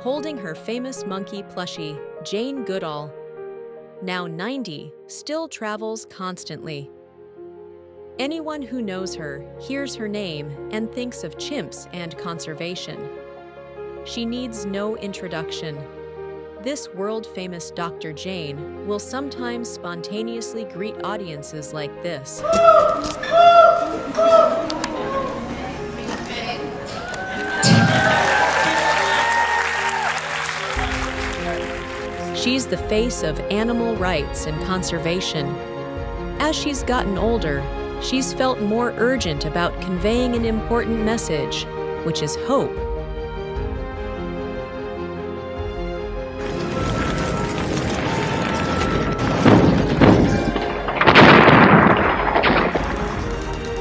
holding her famous monkey plushie, Jane Goodall. Now 90, still travels constantly. Anyone who knows her hears her name and thinks of chimps and conservation. She needs no introduction. This world-famous Dr. Jane will sometimes spontaneously greet audiences like this. She's the face of animal rights and conservation. As she's gotten older, she's felt more urgent about conveying an important message, which is hope.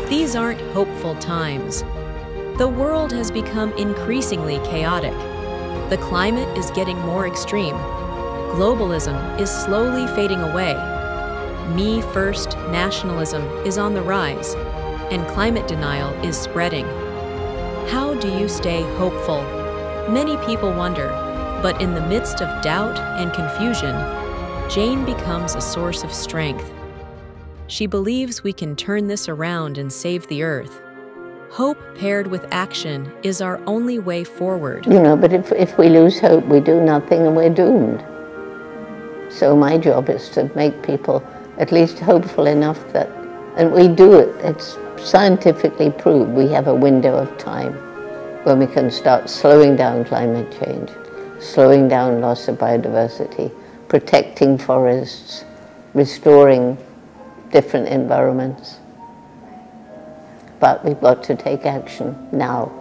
These aren't hopeful times. The world has become increasingly chaotic. The climate is getting more extreme. Globalism is slowly fading away. Me-first nationalism is on the rise, and climate denial is spreading. How do you stay hopeful? Many people wonder, but in the midst of doubt and confusion, Jane becomes a source of strength. She believes we can turn this around and save the Earth. Hope paired with action is our only way forward. But if we lose hope, we do nothing and we're doomed. So my job is to make people at least hopeful enough that, and we do it, it's scientifically proved, we have a window of time when we can start slowing down climate change, slowing down loss of biodiversity, protecting forests, restoring different environments. But we've got to take action now.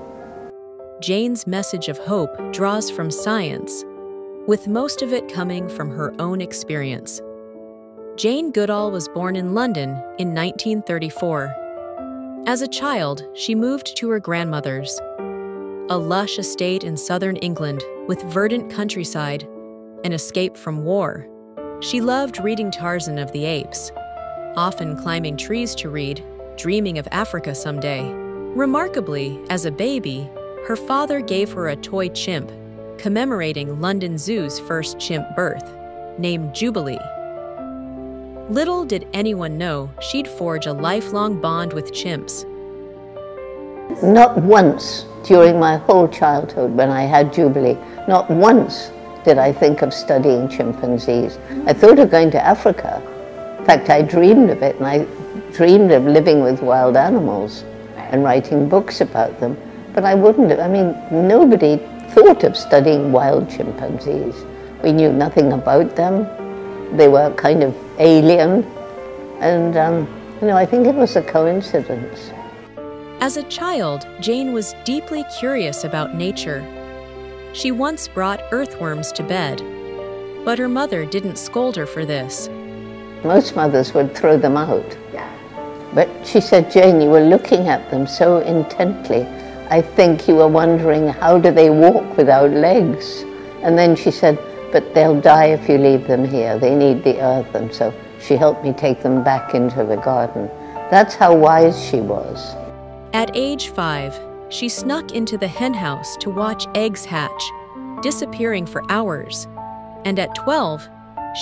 Jane's message of hope draws from science, with most of it coming from her own experience. Jane Goodall was born in London in 1934. As a child, she moved to her grandmother's, a lush estate in southern England with verdant countryside, an escape from war. She loved reading Tarzan of the Apes, often climbing trees to read, dreaming of Africa someday. Remarkably, as a baby, her father gave her a toy chimp, commemorating London Zoo's first chimp birth, named Jubilee. Little did anyone know she'd forge a lifelong bond with chimps. Not once during my whole childhood when I had Jubilee, not once did I think of studying chimpanzees. I thought of going to Africa. In fact, I dreamed of it, and I dreamed of living with wild animals and writing books about them. But I wouldn't have, nobody thought of studying wild chimpanzees. We knew nothing about them. They were kind of alien. And, I think it was a coincidence. As a child, Jane was deeply curious about nature. She once brought earthworms to bed, but her mother didn't scold her for this. Most mothers would throw them out. Yeah. But she said, Jane, you were looking at them so intently. I think you were wondering, how do they walk without legs? And then she said, but they'll die if you leave them here. They need the earth. And so she helped me take them back into the garden. That's how wise she was. At age 5, she snuck into the henhouse to watch eggs hatch, disappearing for hours. And at 12,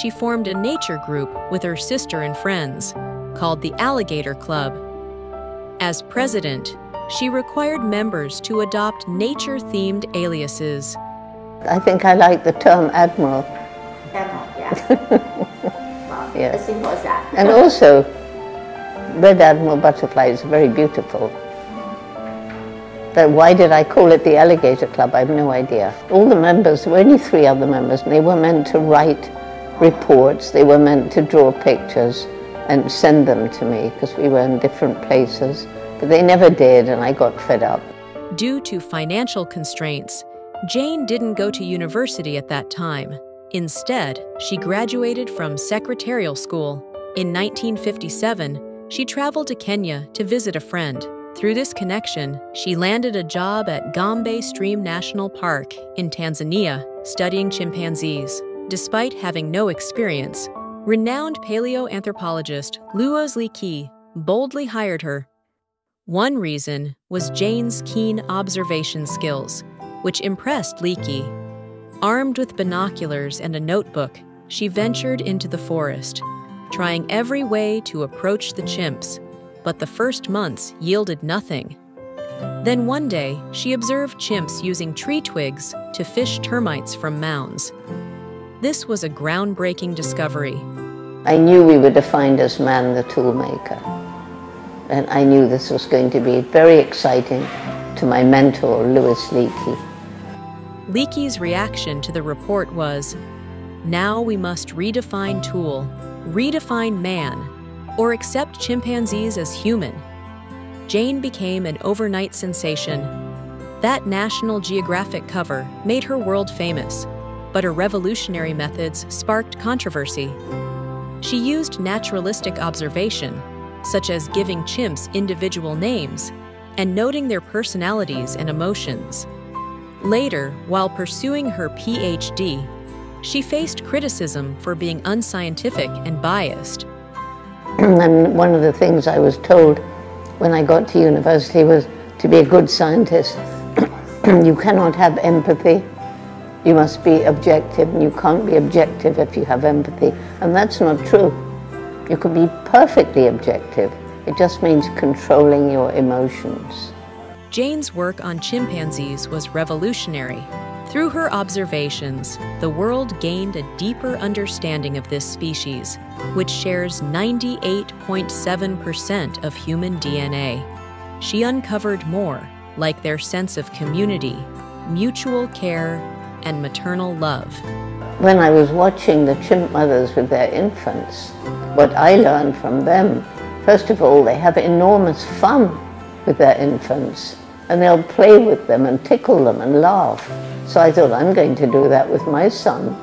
she formed a nature group with her sister and friends, called the Alligator Club. As president, she required members to adopt nature-themed aliases. I think I like the term admiral. Admiral, yeah. Well, Yeah. as simple as that. And also, red admiral butterflies are very beautiful. But why did I call it the Alligator Club? I have no idea. All the members, there were only 3 other members, and they were meant to write reports, they were meant to draw pictures and send them to me, because we were in different places. But they never did, and I got fed up. Due to financial constraints, Jane didn't go to university at that time. Instead, she graduated from secretarial school. In 1957, she traveled to Kenya to visit a friend. Through this connection, she landed a job at Gombe Stream National Park in Tanzania, studying chimpanzees. Despite having no experience, renowned paleoanthropologist Louis Leakey boldly hired her. One reason was Jane's keen observation skills, which impressed Leakey. Armed with binoculars and a notebook, she ventured into the forest, trying every way to approach the chimps, but the first months yielded nothing. Then one day, she observed chimps using tree twigs to fish termites from mounds. This was a groundbreaking discovery. I knew we were defined as man the toolmaker. And I knew this was going to be very exciting to my mentor, Louis Leakey. Leakey's reaction to the report was, "Now we must redefine tool, redefine man, or accept chimpanzees as human." Jane became an overnight sensation. That National Geographic cover made her world famous, but her revolutionary methods sparked controversy. She used naturalistic observation, such as giving chimps individual names and noting their personalities and emotions. Later, while pursuing her PhD, she faced criticism for being unscientific and biased. And one of the things I was told when I got to university was to be a good scientist, you cannot have empathy. You must be objective, and you can't be objective if you have empathy. And that's not true. You can be perfectly objective. It just means controlling your emotions. Jane's work on chimpanzees was revolutionary. Through her observations, the world gained a deeper understanding of this species, which shares 98.7% of human DNA. She uncovered more, like their sense of community, mutual care, and maternal love. When I was watching the chimp mothers with their infants, what I learned from them, first of all, they have enormous fun with their infants, and they'll play with them and tickle them and laugh. So I thought, I'm going to do that with my son.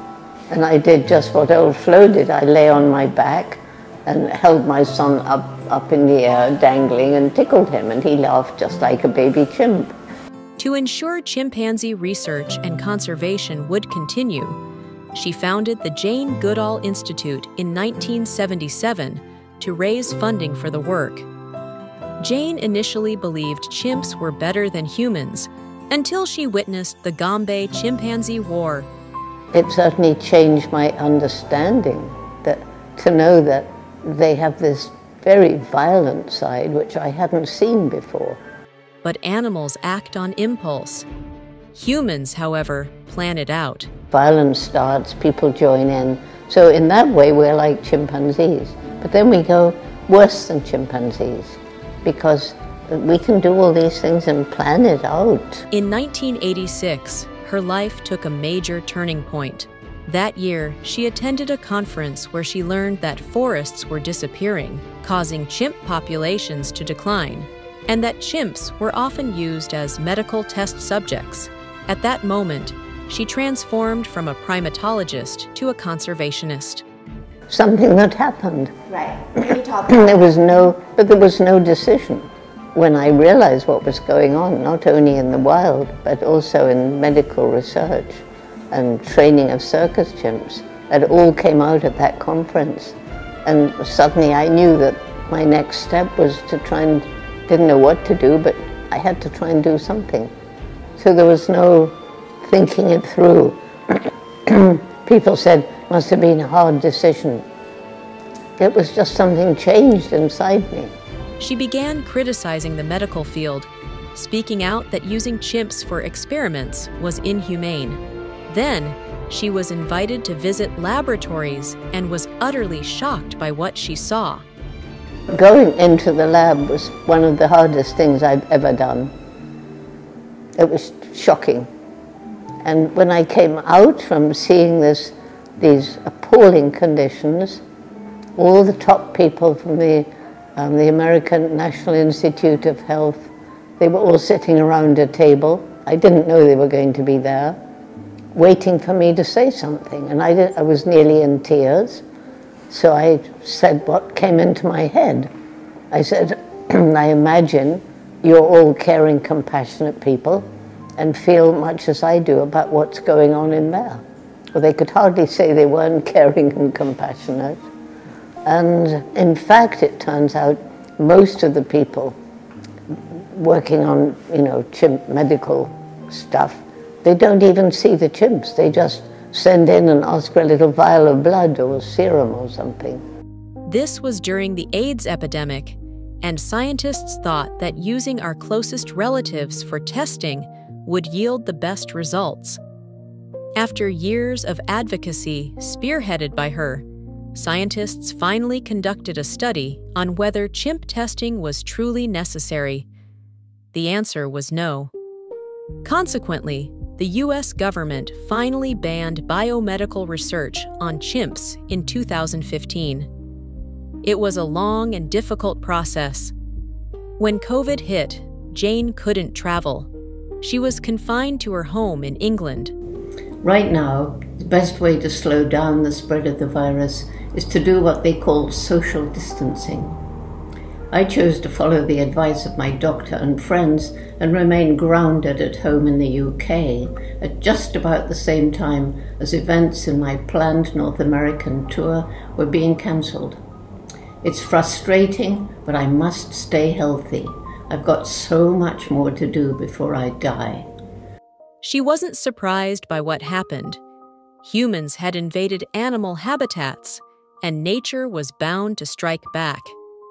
And I did just what old Flo did. I lay on my back and held my son up in the air, dangling, and tickled him, and he laughed just like a baby chimp. To ensure chimpanzee research and conservation would continue, she founded the Jane Goodall Institute in 1977 to raise funding for the work. Jane initially believed chimps were better than humans until she witnessed the Gombe chimpanzee war. It certainly changed my understanding to know that they have this very violent side which I hadn't seen before. But animals act on impulse. Humans, however, plan it out. Violence starts, people join in. So in that way, we're like chimpanzees. But then we go worse than chimpanzees, because we can do all these things and plan it out. In 1986, her life took a major turning point. That year, she attended a conference where she learned that forests were disappearing, causing chimp populations to decline, and that chimps were often used as medical test subjects. At that moment, she transformed from a primatologist to a conservationist. Something that happened. Right. Can you talk about There was no decision. When I realized what was going on, not only in the wild, but also in medical research and training of circus chimps, it all came out at that conference. And suddenly I knew that my next step was to try and, didn't know what to do, but I had to try and do something. So there was no thinking it through. People said, must have been a hard decision. It was just something changed inside me. She began criticizing the medical field, speaking out that using chimps for experiments was inhumane. Then, she was invited to visit laboratories and was utterly shocked by what she saw. Going into the lab was one of the hardest things I've ever done. It was shocking. And when I came out from seeing these appalling conditions, all the top people from the American National Institute of Health, they were all sitting around a table. I didn't know they were going to be there, waiting for me to say something. And I was nearly in tears. So I said what came into my head. I said, I imagine you're all caring, compassionate people and feel much as I do about what's going on in there. Well, they could hardly say they weren't caring and compassionate. And in fact, it turns out most of the people working on, chimp medical stuff They don't even see the chimps. They just send in and ask for a little vial of blood or serum or something. This was during the AIDS epidemic, and scientists thought that using our closest relatives for testing would yield the best results. After years of advocacy spearheaded by her, scientists finally conducted a study on whether chimp testing was truly necessary. The answer was no. Consequently, the U.S. government finally banned biomedical research on chimps in 2015. It was a long and difficult process. When COVID hit, Jane couldn't travel. She was confined to her home in England. Right now, the best way to slow down the spread of the virus is to do what they call social distancing. I chose to follow the advice of my doctor and friends and remain grounded at home in the UK at just about the same time as events in my planned North American tour were being cancelled. It's frustrating, but I must stay healthy. I've got so much more to do before I die. She wasn't surprised by what happened. Humans had invaded animal habitats, and nature was bound to strike back.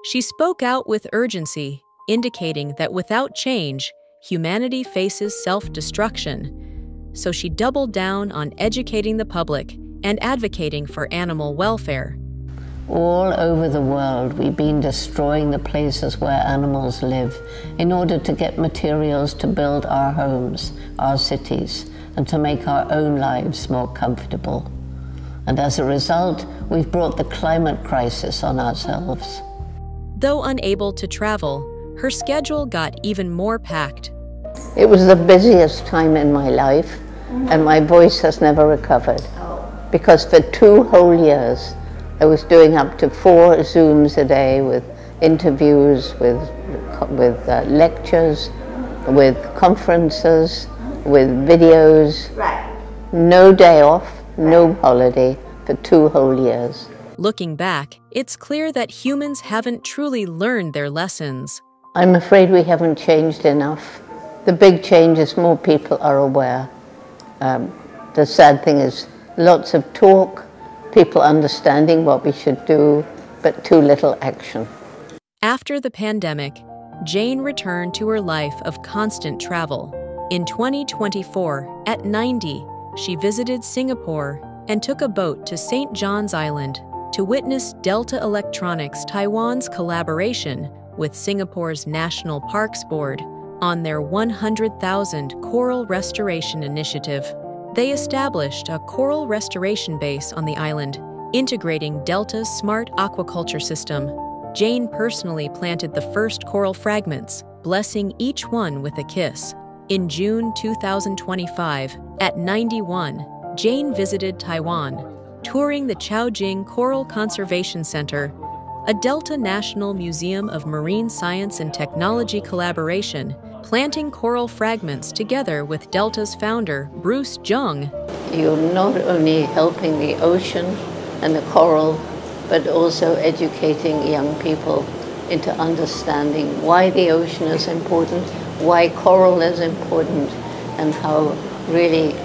She spoke out with urgency, indicating that without change, humanity faces self-destruction. So she doubled down on educating the public and advocating for animal welfare. All over the world, we've been destroying the places where animals live in order to get materials to build our homes, our cities, and to make our own lives more comfortable. And as a result, we've brought the climate crisis on ourselves. Though unable to travel, her schedule got even more packed. It was the busiest time in my life, and my voice has never recovered. Because for 2 whole years, I was doing up to 4 Zooms a day with interviews, with lectures, with conferences, with videos. Right. No day off, no holiday for 2 whole years. Looking back, it's clear that humans haven't truly learned their lessons. I'm afraid we haven't changed enough. The big change is more people are aware. The sad thing is lots of talk, people understanding what we should do, but too little action. After the pandemic, Jane returned to her life of constant travel. In 2024, at 90, she visited Singapore and took a boat to St. John's Island to witness Delta Electronics Taiwan's collaboration with Singapore's National Parks Board on their 100,000 coral restoration initiative. They established a coral restoration base on the island, integrating Delta's smart aquaculture system. Jane personally planted the first coral fragments, blessing each one with a kiss. In June 2025, at 91, Jane visited Taiwan, touring the Chaojing Coral Conservation Center, a Delta National Museum of Marine Science and Technology collaboration, planting coral fragments together with Delta's founder, Bruce Jung. You're not only helping the ocean and the coral, but also educating young people into understanding why the ocean is important, why coral is important, and how really,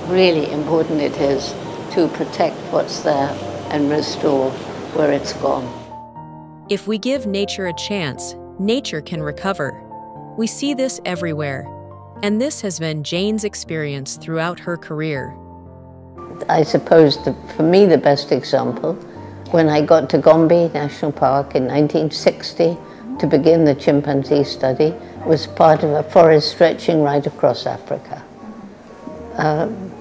really important it is to protect what's there and restore where it's gone. If we give nature a chance, nature can recover. We see this everywhere, and this has been Jane's experience throughout her career. I suppose for me the best example, when I got to Gombe National Park in 1960 to begin the chimpanzee study, was part of a forest stretching right across Africa.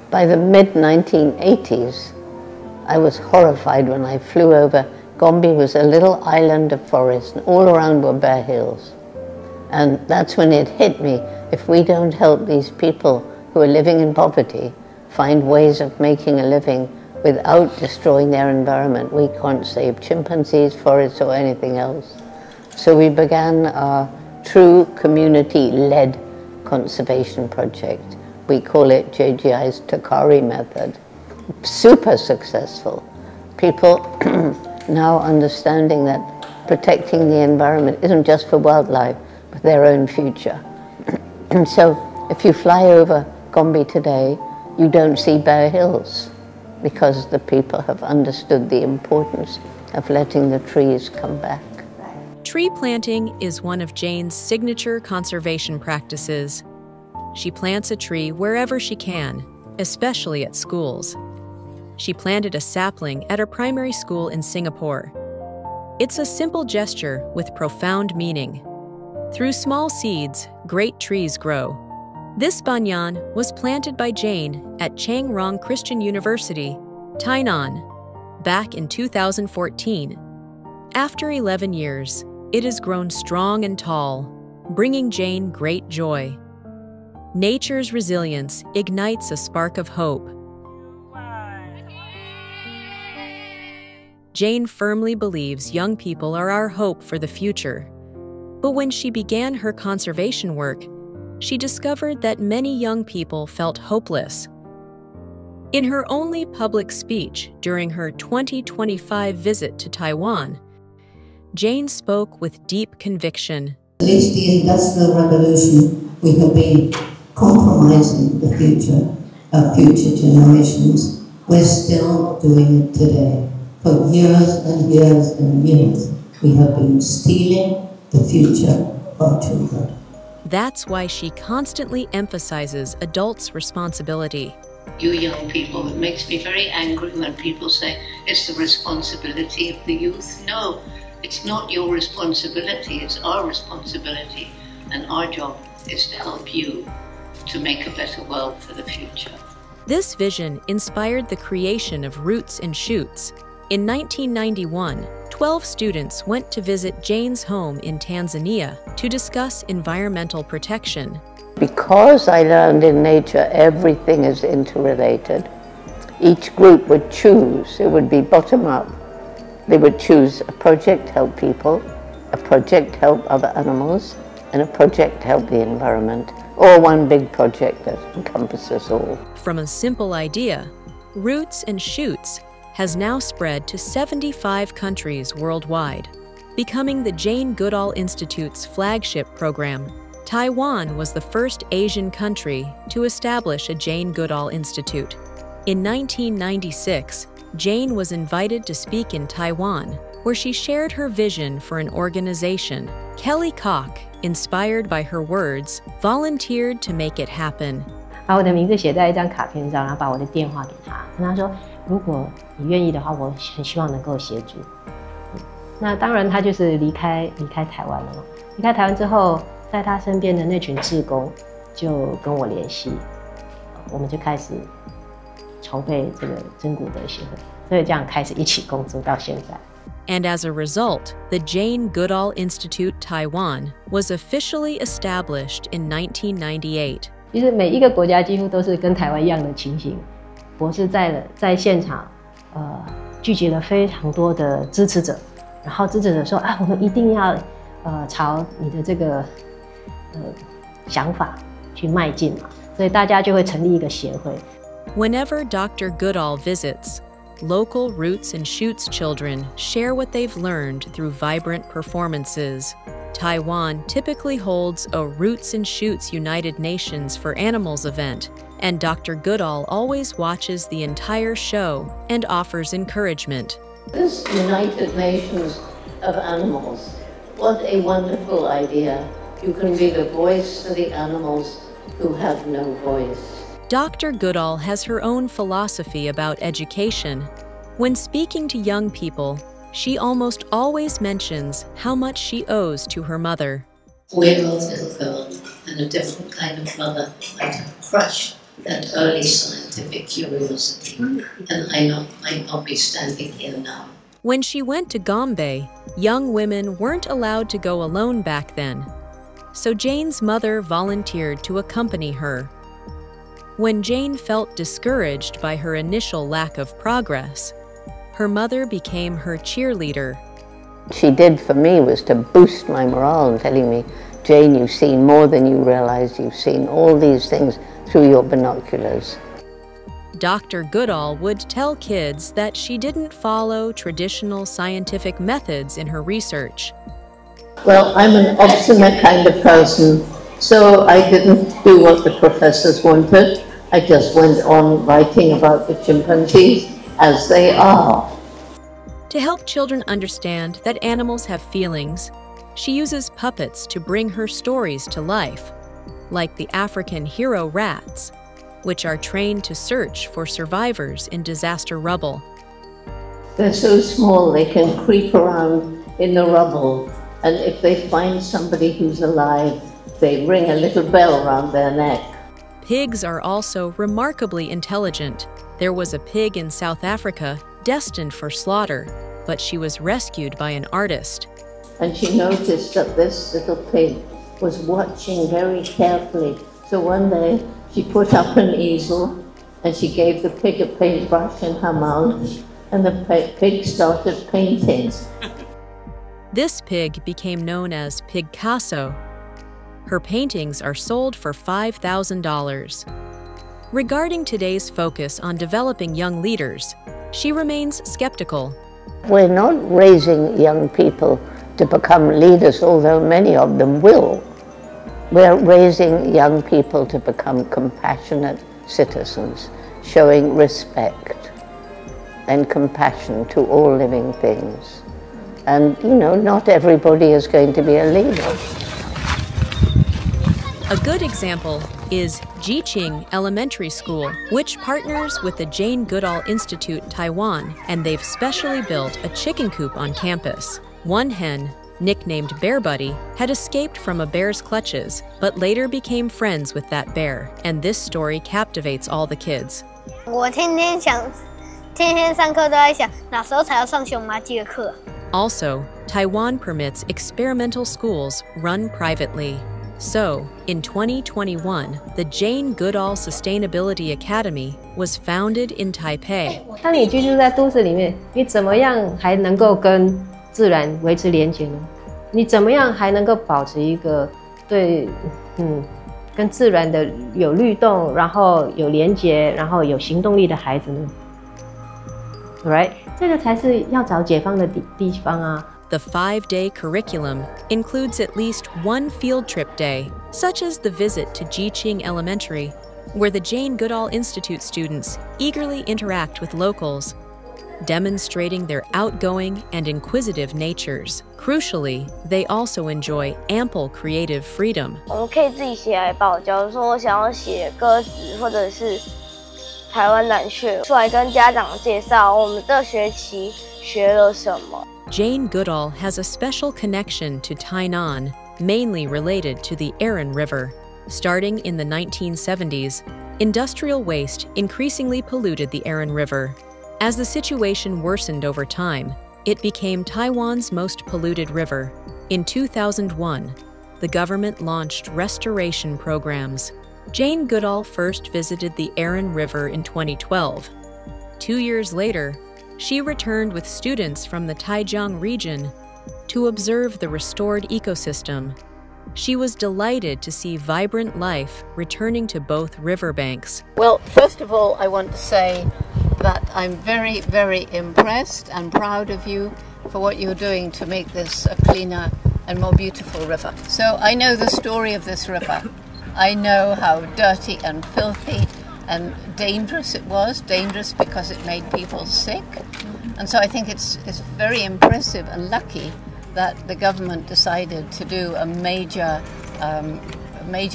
By the mid-1980s, I was horrified when I flew over. Gombe was a little island of forest, and all around were bare hills. And that's when it hit me, if we don't help these people who are living in poverty find ways of making a living without destroying their environment, we can't save chimpanzees, forests, or anything else. So we began our true community-led conservation project. We call it JGI's Takari method. Super successful. People now understanding that protecting the environment isn't just for wildlife, but their own future. And so if you fly over Gombe today, you don't see bare hills because the people have understood the importance of letting the trees come back. Tree planting is one of Jane's signature conservation practices. She plants a tree wherever she can, especially at schools. She planted a sapling at her primary school in Singapore. It's a simple gesture with profound meaning. Through small seeds, great trees grow. This banyan was planted by Jane at Chang Rong Christian University, Tainan, back in 2014. After 11 years, it has grown strong and tall, bringing Jane great joy. Nature's resilience ignites a spark of hope. Jane firmly believes young people are our hope for the future. But when she began her conservation work, she discovered that many young people felt hopeless. In her only public speech during her 2025 visit to Taiwan, Jane spoke with deep conviction. Since the Industrial Revolution, we have been compromising the future of future generations. We're still doing it today. For years and years and years, we have been stealing the future of our children. That's why she constantly emphasizes adults' responsibility. You young people, it makes me very angry when people say it's the responsibility of the youth. No, it's not your responsibility, it's our responsibility. And our job is to help you to make a better world for the future. This vision inspired the creation of Roots and Shoots. In 1991, 12 students went to visit Jane's home in Tanzania to discuss environmental protection. Because I learned in nature everything is interrelated, each group would choose, it would be bottom up. They would choose a project to help people, a project to help other animals, and a project to help the environment, or one big project that encompasses all. From a simple idea, Roots and Shoots has now spread to 75 countries worldwide, becoming the Jane Goodall Institute's flagship program. Taiwan was the first Asian country to establish a Jane Goodall Institute. In 1996, Jane was invited to speak in Taiwan, where she shared her vision for an organization. Kelly Koch, inspired by her words, volunteered to make it happen. 把我的名字写在一张卡片上，然后把我的电话给他，跟他说，如果你愿意的话，我很希望能够协助。那当然，他就是离开台湾了嘛。离开台湾之后，在他身边的那群志工就跟我联系，我们就开始筹备这个真古德协会，所以这样开始一起工作到现在。And as a result, the Jane Goodall Institute Taiwan was officially established in 1998. 其实每一个国家几乎都是跟台湾一样的情形。博士在现场，聚集了非常多的支持者，然后支持者说啊，我们一定要朝你的这个想法去迈进嘛，所以大家就会成立一个协会。Whenever Dr. Goodall visits, local Roots and Shoots children share what they've learned through vibrant performances. Taiwan typically holds a Roots and Shoots United Nations for Animals event, and Dr. Goodall always watches the entire show and offers encouragement. This United Nations of Animals, what a wonderful idea. You can be the voice for the animals who have no voice. Dr. Goodall has her own philosophy about education. When speaking to young people, she almost always mentions how much she owes to her mother. We're both little girls, and a different kind of mother might have crushed that early scientific curiosity, and I might not be standing here now. When she went to Gombe, young women weren't allowed to go alone back then, so Jane's mother volunteered to accompany her. When Jane felt discouraged by her initial lack of progress, her mother became her cheerleader. She did for me was to boost my morale and telling me, Jane, you've seen more than you realize. You've seen all these things through your binoculars. Dr. Goodall would tell kids that she didn't follow traditional scientific methods in her research. Well, I'm an obstinate kind of person, So I didn't do what the professors wanted. I just went on writing about the chimpanzees as they are. To help children understand that animals have feelings, she uses puppets to bring her stories to life, like the African hero rats, which are trained to search for survivors in disaster rubble. They're so small they can creep around in the rubble, and if they find somebody who's alive, they ring a little bell around their neck. Pigs are also remarkably intelligent. There was a pig in South Africa destined for slaughter, but she was rescued by an artist. And she noticed that this little pig was watching very carefully. So one day she put up an easel and she gave the pig a paintbrush in her mouth, and the pig started painting. This pig became known as Pigcasso. Her paintings are sold for $5,000. Regarding today's focus on developing young leaders, she remains skeptical. We're not raising young people to become leaders, although many of them will. We're raising young people to become compassionate citizens, showing respect and compassion to all living things. And, you know, not everybody is going to be a leader. A good example is Jiqing Elementary School, which partners with the Jane Goodall Institute Taiwan, and they've specially built a chicken coop on campus. One hen, nicknamed Bear Buddy, had escaped from a bear's clutches, but later became friends with that bear, and this story captivates all the kids. 我天天上课都在想，哪时候才要上熊麻鸡的课？ Also, Taiwan permits experimental schools run privately. So, in 2021, the Jane Goodall Sustainability Academy was founded in Taipei. 当你居住在都市里面，你怎么样还能够跟自然维持连结呢？你怎么样还能够保持一个对跟自然的有律动，然后有连结，然后有行动力的孩子呢 ？Right， 这个才是要找解放的地方啊。 The 5-day curriculum includes at least one field trip day, such as the visit to Jiqing Elementary, where the Jane Goodall Institute students eagerly interact with locals, demonstrating their outgoing and inquisitive natures. Crucially, they also enjoy ample creative freedom. 我们可以自己写来报，假如说我想要写歌词或者是台湾蓝雀，出来跟家长介绍我们这学期学了什么。 Jane Goodall has a special connection to Tainan, mainly related to the Aran River. Starting in the 1970s, industrial waste increasingly polluted the Aran River. As the situation worsened over time, it became Taiwan's most polluted river. In 2001, the government launched restoration programs. Jane Goodall first visited the Aran River in 2012. 2 years later, she returned with students from the Taijiang region to observe the restored ecosystem. She was delighted to see vibrant life returning to both riverbanks. Well, first of all, I want to say that I'm very, very impressed and proud of you for what you're doing to make this a cleaner and more beautiful river. So I know the story of this river. I know how dirty and filthy and dangerous it was, dangerous because it made people sick. And so I think it's very impressive and lucky that the government decided to do a major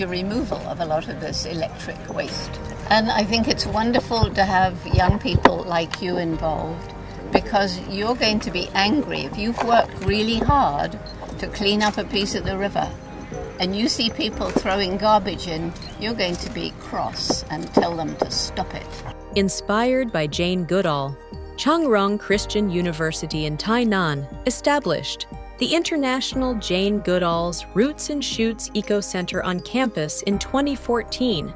removal of a lot of this electric waste. And I think it's wonderful to have young people like you involved, because you're going to be angry if you've worked really hard to clean up a piece of the river and you see people throwing garbage in, you're going to be cross and tell them to stop it. Inspired by Jane Goodall, Changrong Christian University in Tainan established the International Jane Goodall's Roots and Shoots Eco Center on campus in 2014.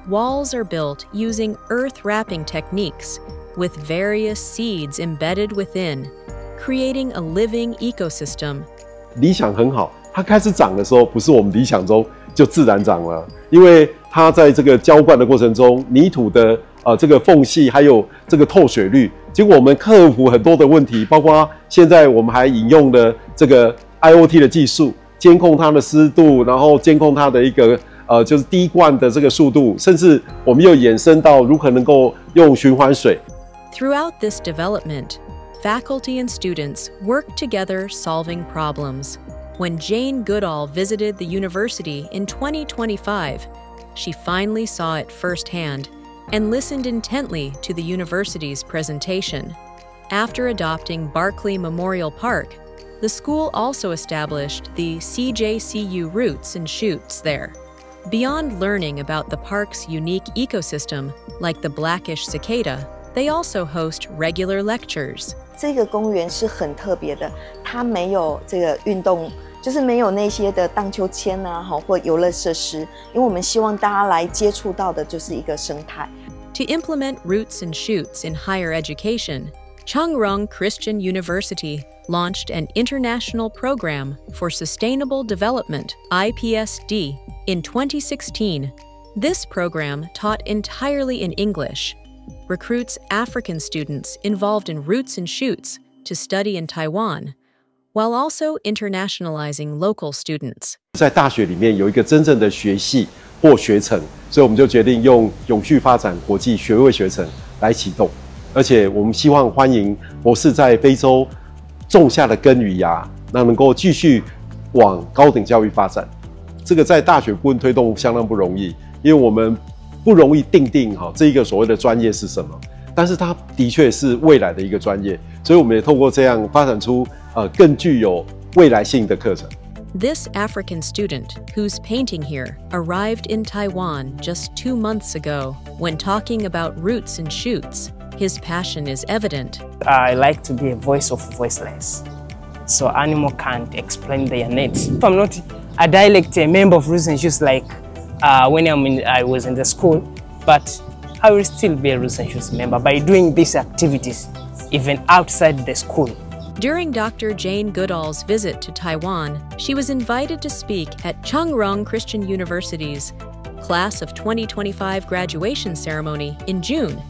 Walls are built using earth wrapping techniques with various seeds embedded within, creating a living ecosystem. 理想很好，它开始长的时候，不是我们理想中就自然长了，因为它在这个浇灌的过程中，泥土的这个缝隙还有这个透水率，结果我们克服很多的问题，包括现在我们还引用了这个 IoT 的技术，监控它的湿度，然后监控它的一个就是滴灌的这个速度，甚至我们又衍生到如何能够用循环水。Throughout this development, faculty and students worked together solving problems. When Jane Goodall visited the university in 2025, she finally saw it firsthand and listened intently to the university's presentation. After adopting Barclay Memorial Park, the school also established the CJCU Roots and Shoots there. Beyond learning about the park's unique ecosystem, like the blackish cicada, they also host regular lectures. 这个公园是很特别的，它没有这个运动，就是没有那些的荡秋千啊，或游乐设施，因为我们希望大家来接触到的就是一个生态。To implement Roots and Shoots in higher education, Changrong Christian University launched an international program for sustainable development, IPSD, in 2016. This program, taught entirely in English, recruits African students involved in Roots and Shoots to study in Taiwan, while also internationalizing local students. 在大学里面有一个真正的学系或学程，所以我们就决定用永续发展国际学位学程来启动。而且我们希望欢迎博士在非洲种下的根与芽，那能够继续往高等教育发展。这个在大学部分推动相当不容易，因为我们不容易定这一个所谓的专业是什么，但是它的确是未来的一个专业，所以我们也透过这样发展出更具有未来性的课程。This African student, who's painting here, arrived in Taiwan just 2 months ago. When talking about Roots and Shoots, his passion is evident. I like to be a voice of voiceless, so animal can't explain their needs. If I'm not a dialect, a member of Roots and Shoots like when I was in the school, but I will still be a Roots and Shoots member by doing these activities even outside the school. During Dr. Jane Goodall's visit to Taiwan, she was invited to speak at Changrong Christian University's Class of 2025 graduation ceremony in June.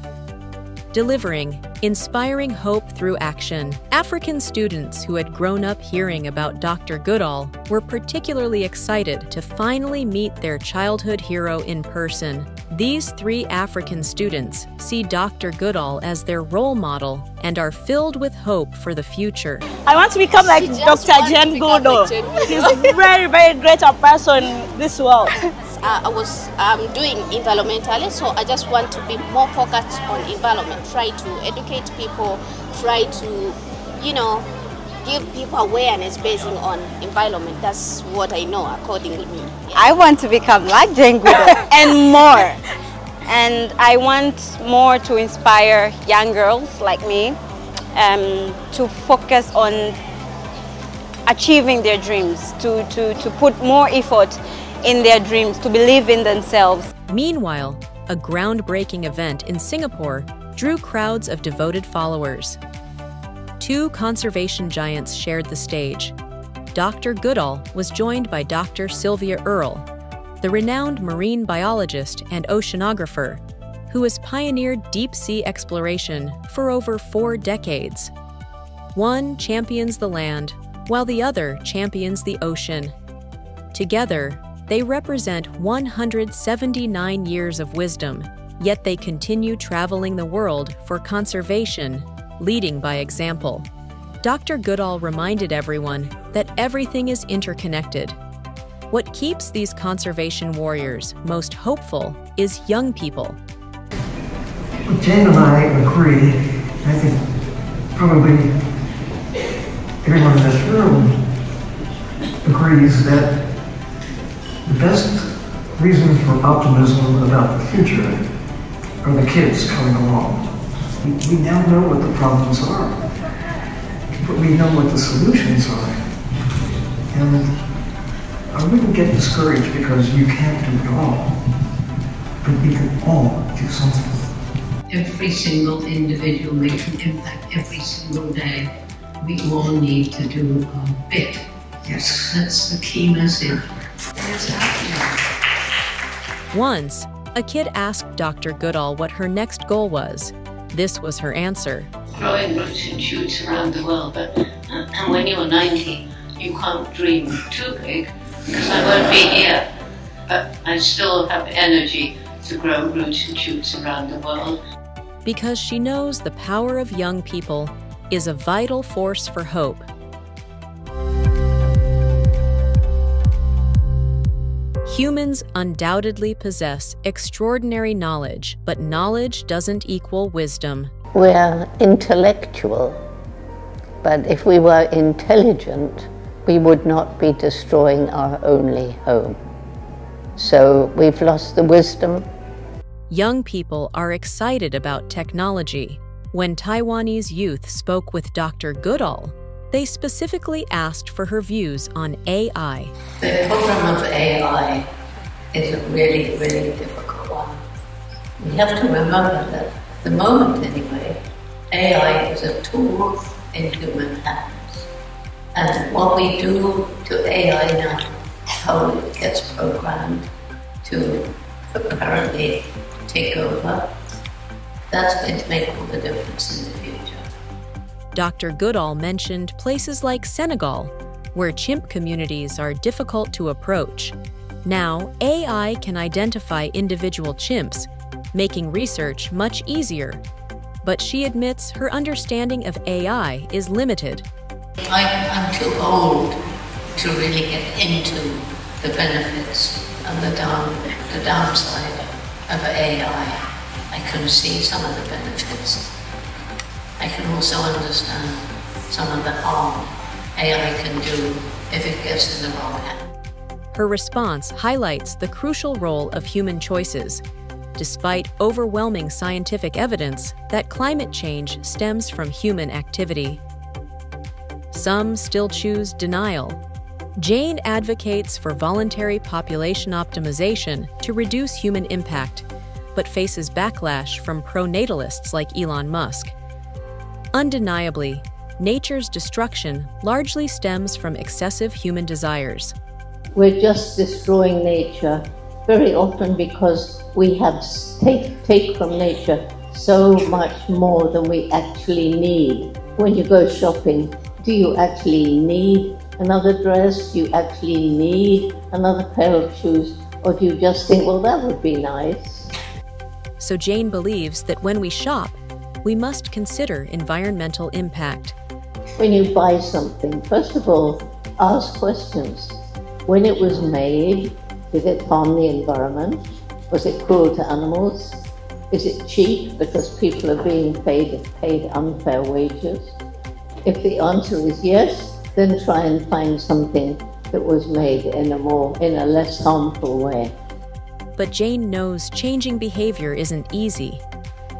Delivering Inspiring Hope Through Action, African students who had grown up hearing about Dr. Goodall were particularly excited to finally meet their childhood hero in person. These 3 African students see Dr. Goodall as their role model and are filled with hope for the future. I want to become like Dr. Jane Goodall. He's a very, very great person in this world. I was doing environmentally, so I just want to be more focused on environment, try to educate people, try to, give people awareness based on environment. That's what I know according to me. I want to become like Jane Goodall and more. And I want more to inspire young girls like me to focus on achieving their dreams, to put more effort in their dreams, to believe in themselves. Meanwhile, a groundbreaking event in Singapore drew crowds of devoted followers. 2 conservation giants shared the stage. Dr. Goodall was joined by Dr. Sylvia Earle, the renowned marine biologist and oceanographer, who has pioneered deep-sea exploration for over 4 decades. One champions the land, while the other champions the ocean. Together, they represent 179 years of wisdom, yet they continue traveling the world for conservation, leading by example. Dr. Goodall reminded everyone that everything is interconnected. What keeps these conservation warriors most hopeful is young people. Jane and I agree, I think probably everyone in this room agrees that the best reason for optimism about the future are the kids coming along. We now know what the problems are, but we know what the solutions are. And I wouldn't get discouraged because you can't do it all, but we can all do something. Every single individual makes an impact every single day. We all need to do our bit. Yes. That's the key message. It's happening. Once, a kid asked Dr. Goodall what her next goal was. This was her answer. Growing roots and shoots around the world, but and when you're 90, you can't dream too big because I won't be here, but I still have energy to grow roots and shoots around the world. Because she knows the power of young people is a vital force for hope. Humans undoubtedly possess extraordinary knowledge, but knowledge doesn't equal wisdom. We're intellectual, but if we were intelligent, we would not be destroying our only home. So we've lost the wisdom. Young people are excited about technology. When Taiwanese youth spoke with Dr. Goodall, they specifically asked for her views on AI. The problem of AI is a really, really difficult one. We have to remember that at the moment anyway, AI is a tool in human hands. And what we do to AI now, how it gets programmed to apparently take over, that's going to make all the difference in the future. Dr. Goodall mentioned places like Senegal, where chimp communities are difficult to approach. Now, AI can identify individual chimps, making research much easier. But she admits her understanding of AI is limited. I'm too old to really get into the benefits and the downside of AI. I can see some of the benefits. I can also understand some of the harm AI can do if it gets in the wrong hand. Her response highlights the crucial role of human choices, despite overwhelming scientific evidence that climate change stems from human activity. Some still choose denial. Jane advocates for voluntary population optimization to reduce human impact, but faces backlash from pronatalists like Elon Musk. Undeniably, nature's destruction largely stems from excessive human desires. We're just destroying nature very often because we have take from nature so much more than we actually need. When you go shopping, do you actually need another dress? Do you actually need another pair of shoes? Or do you just think, well, that would be nice? So Jane believes that when we shop, we must consider environmental impact. When you buy something, first of all, ask questions. When it was made, did it harm the environment? Was it cruel to animals? Is it cheap because people are being paid unfair wages? If the answer is yes, then try and find something that was made in a less harmful way. But Jane knows changing behavior isn't easy.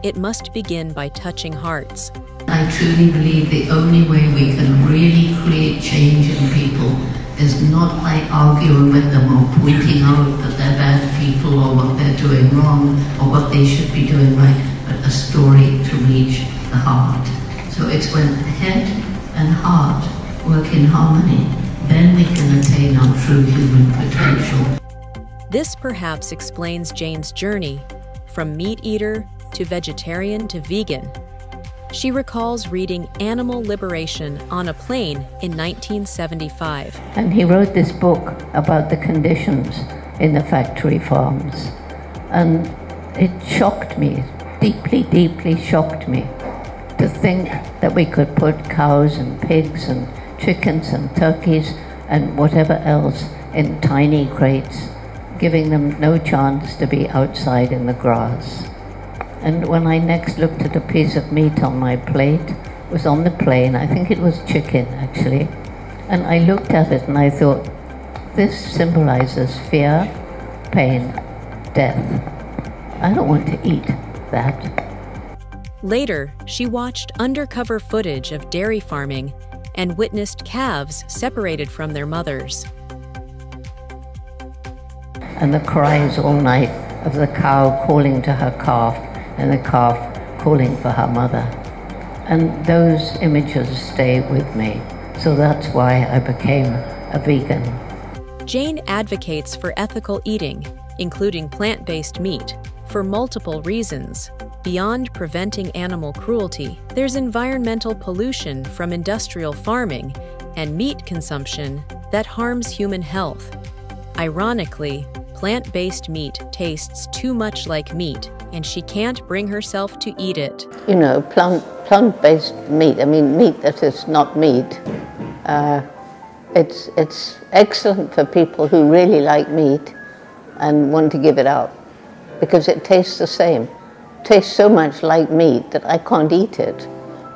It must begin by touching hearts. I truly believe the only way we can really create change in people is not by arguing with them or pointing out that they're bad people or what they're doing wrong or what they should be doing right, but a story to reach the heart. So it's when head and heart work in harmony, then we can attain our true human potential. This perhaps explains Jane's journey from meat eater to vegetarian to vegan. She recalls reading Animal Liberation on a plane in 1975. And he wrote this book about the conditions in the factory farms. And it shocked me, deeply, deeply shocked me, to think that we could put cows and pigs and chickens and turkeys and whatever else in tiny crates, giving them no chance to be outside in the grass. And when I next looked at a piece of meat on my plate, it was on the plane, I think it was chicken actually, and I looked at it and I thought, this symbolizes fear, pain, death. I don't want to eat that. Later, she watched undercover footage of dairy farming and witnessed calves separated from their mothers. And the cries all night of the cow calling to her calf and the calf calling for her mother. And those images stay with me. So that's why I became a vegan. Jane advocates for ethical eating, including plant-based meat, for multiple reasons. Beyond preventing animal cruelty, there's environmental pollution from industrial farming and meat consumption that harms human health. Ironically, plant-based meat tastes too much like meat, and she can't bring herself to eat it. You know, plant-based meat, I mean meat that is not meat, it's excellent for people who really like meat and want to give it up, because it tastes the same. It tastes so much like meat that I can't eat it,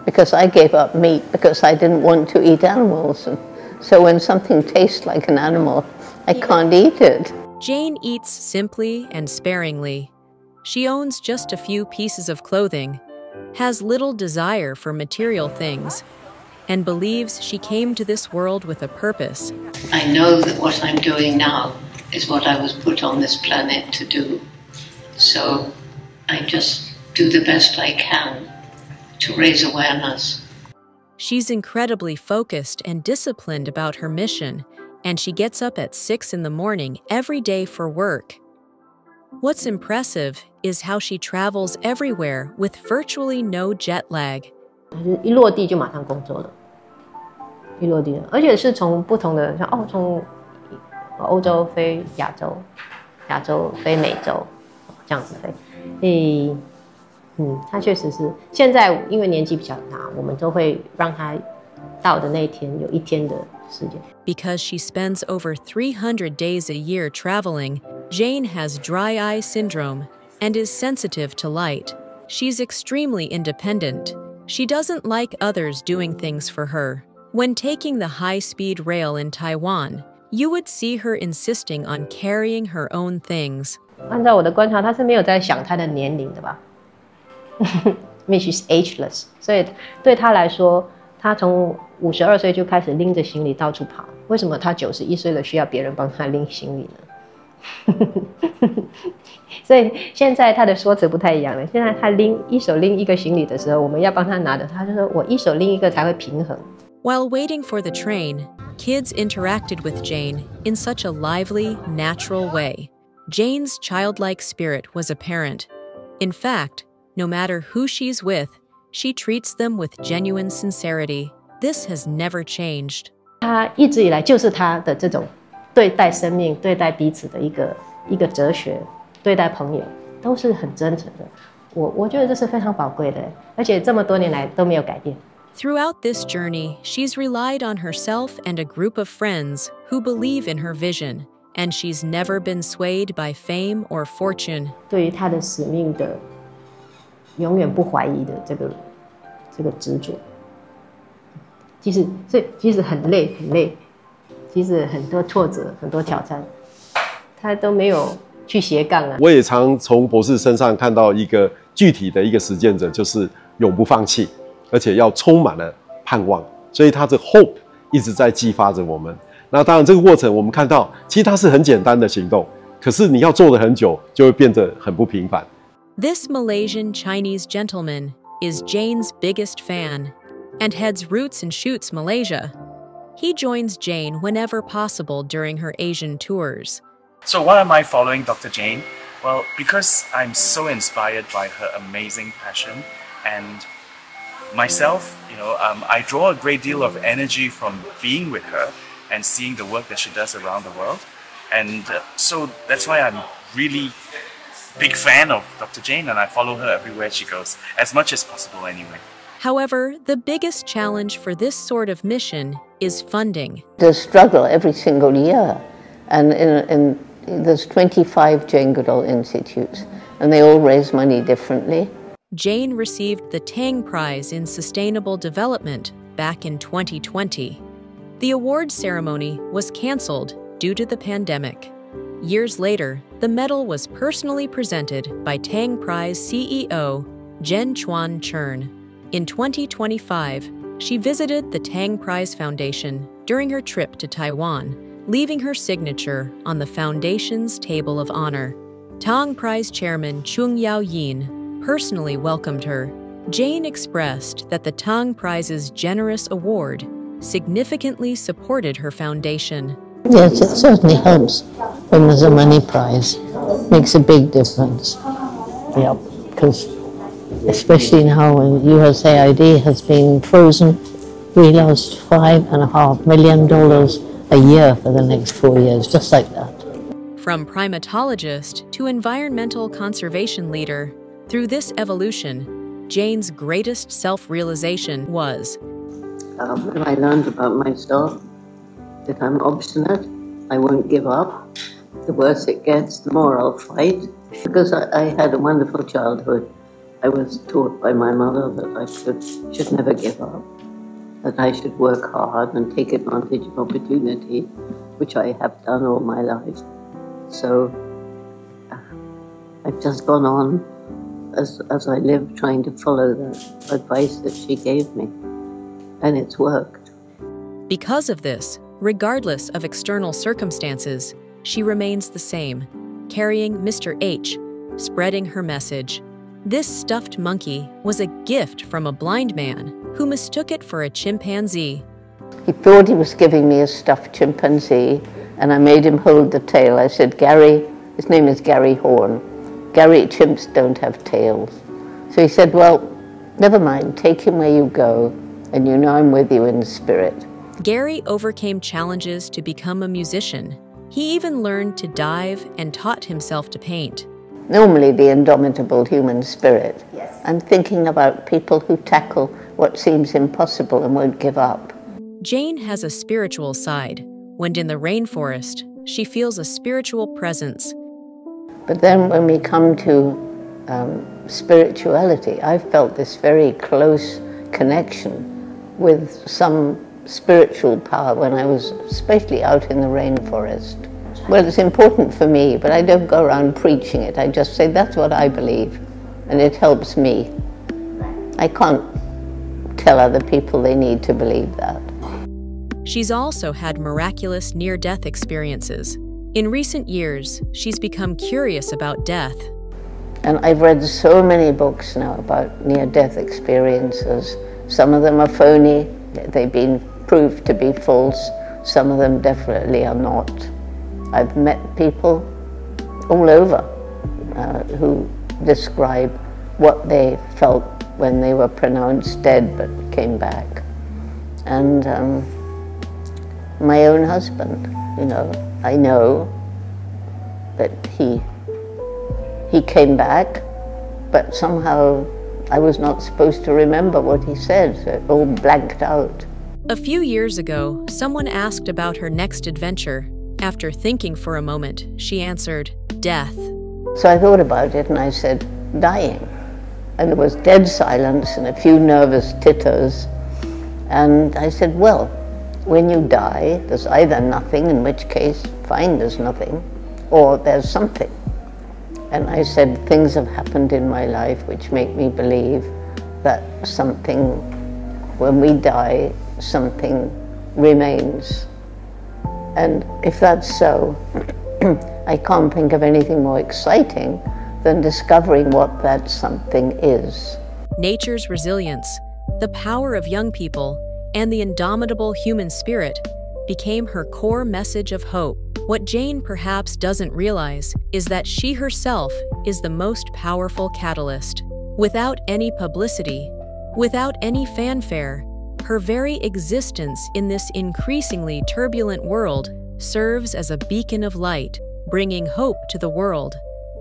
because I gave up meat because I didn't want to eat animals. And so when something tastes like an animal, I can't eat it. Jane eats simply and sparingly. She owns just a few pieces of clothing, has little desire for material things, and believes she came to this world with a purpose. I know that what I'm doing now is what I was put on this planet to do. So I just do the best I can to raise awareness. She's incredibly focused and disciplined about her mission, and she gets up at 6 in the morning every day for work. What's impressive is how she travels everywhere with virtually no jet lag. 一落地就马上工作了，一落地，而且是从不同的，像从欧洲飞亚洲，亚洲飞美洲，这样子飞。他确实是现在因为年纪比较大，我们都会让他到的那一天有一天的时间。Because she spends over 300 days a year traveling, Jane has dry eye syndrome and is sensitive to light. She's extremely independent. She doesn't like others doing things for her. When taking the high-speed rail in Taiwan, you would see her insisting on carrying her own things. 按照我的观察，她是没有在想她的年龄的吧？因为 she's ageless， 所以对她来说，她从52岁就开始拎着行李到处跑。为什么她91岁了需要别人帮她拎行李呢？所以现在她的说辞不太一样了。现在她一手拎一个行李的时候，我们要帮她拿的，她就说我一手拎一个才会平衡。While waiting for the train, kids interacted with Jane in such a lively, natural way. Jane's childlike spirit was apparent. In fact, no matter who she's with, she treats them with genuine sincerity. This has never changed. 她一直以来就是她的这种对待生命、对待彼此的一个哲学，对待朋友都是很真诚的。我觉得这是非常宝贵的，而且这么多年来都没有改变。Throughout this journey, she's relied on herself and a group of friends who believe in her vision, and she's never been swayed by fame or fortune. 对于她的使命的永远不怀疑的这个执着，即使很累，即使很多挫折、很多挑战，她都没有去斜杠啊。我也常从博士身上看到一个具体的一个实践者，就是永不放弃，而且要充满了盼望，所以他的 hope 一直在激发着我们。那当然，这个过程我们看到，其实它是很简单的行动，可是你要做得很久，就会变得很不平凡。This Malaysian Chinese gentleman is Jane's biggest fan and heads Roots and Shoots Malaysia. He joins Jane whenever possible during her Asian tours. So why am I following Dr. Jane? Well, because I'm so inspired by her amazing passion, and myself, I draw a great deal of energy from being with her and seeing the work that she does around the world. And so that's why I'm really big fan of Dr. Jane, and I follow her everywhere she goes, as much as possible anyway. However, the biggest challenge for this sort of mission is funding. There's struggle every single year, and there's 25 Jane Goodall Institutes, and they all raise money differently. Jane received the Tang Prize in Sustainable Development back in 2020. The award ceremony was canceled due to the pandemic. Years later, the medal was personally presented by Tang Prize CEO Jen Chuan Chern. In 2025, she visited the Tang Prize Foundation during her trip to Taiwan, leaving her signature on the foundation's table of honor. Tang Prize Chairman Chung Yao Yin personally welcomed her. Jane expressed that the Tang Prize's generous award significantly supported her foundation. Yes, it certainly helps when there's a money prize. Makes a big difference. Yep, because especially now when USAID has been frozen, we lost $5.5 million a year for the next 4 years, just like that. From primatologist to environmental conservation leader, through this evolution, Jane's greatest self-realization was when I learned about myself, that I'm obstinate, I won't give up. The worse it gets, the more I'll fight. Because I had a wonderful childhood. I was taught by my mother that I should never give up, that I should work hard and take advantage of opportunity, which I have done all my life. So I've just gone on as I live, trying to follow the advice that she gave me, and it's worked. Because of this, regardless of external circumstances, she remains the same, carrying Mr. H, spreading her message. This stuffed monkey was a gift from a blind man who mistook it for a chimpanzee. He thought he was giving me a stuffed chimpanzee, and I made him hold the tail. I said, Gary, his name is Gary Horn. Gary, chimps don't have tails. So he said, well, never mind, take him where you go, and you know I'm with you in spirit. Gary overcame challenges to become a musician. He even learned to dive and taught himself to paint. Normally the indomitable human spirit. Yes. I'm thinking about people who tackle what seems impossible and won't give up. Jane has a spiritual side. When in the rainforest, she feels a spiritual presence. But then when we come to spirituality, I've felt this very close connection with some spiritual power when I was especially out in the rainforest. Well, it's important for me, but I don't go around preaching it. I just say that's what I believe, and it helps me. I can't tell other people they need to believe that. She's also had miraculous near-death experiences. In recent years, she's become curious about death. And I've read so many books now about near-death experiences. Some of them are phony. They've been proved to be false. Some of them definitely are not. I've met people all over who describe what they felt when they were pronounced dead but came back. And my own husband, you know, I know that he came back, but somehow I was not supposed to remember what he said, so it all blanked out. A few years ago, someone asked about her next adventure. After thinking for a moment, she answered, death. So I thought about it and I said, dying. And there was dead silence and a few nervous titters. And I said, well, when you die, there's either nothing, in which case, fine, there's nothing, or there's something. And I said, things have happened in my life which make me believe that something, when we die, something remains. And if that's so, I can't think of anything more exciting than discovering what that something is. Nature's resilience, the power of young people, and the indomitable human spirit became her core message of hope. What Jane perhaps doesn't realize is that she herself is the most powerful catalyst. Without any publicity, without any fanfare, her very existence in this increasingly turbulent world serves as a beacon of light, bringing hope to the world,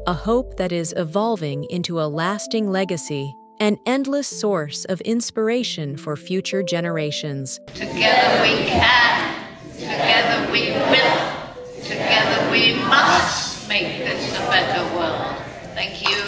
a hope that is evolving into a lasting legacy, an endless source of inspiration for future generations. Together we can, together we will, together we must make this a better world. Thank you.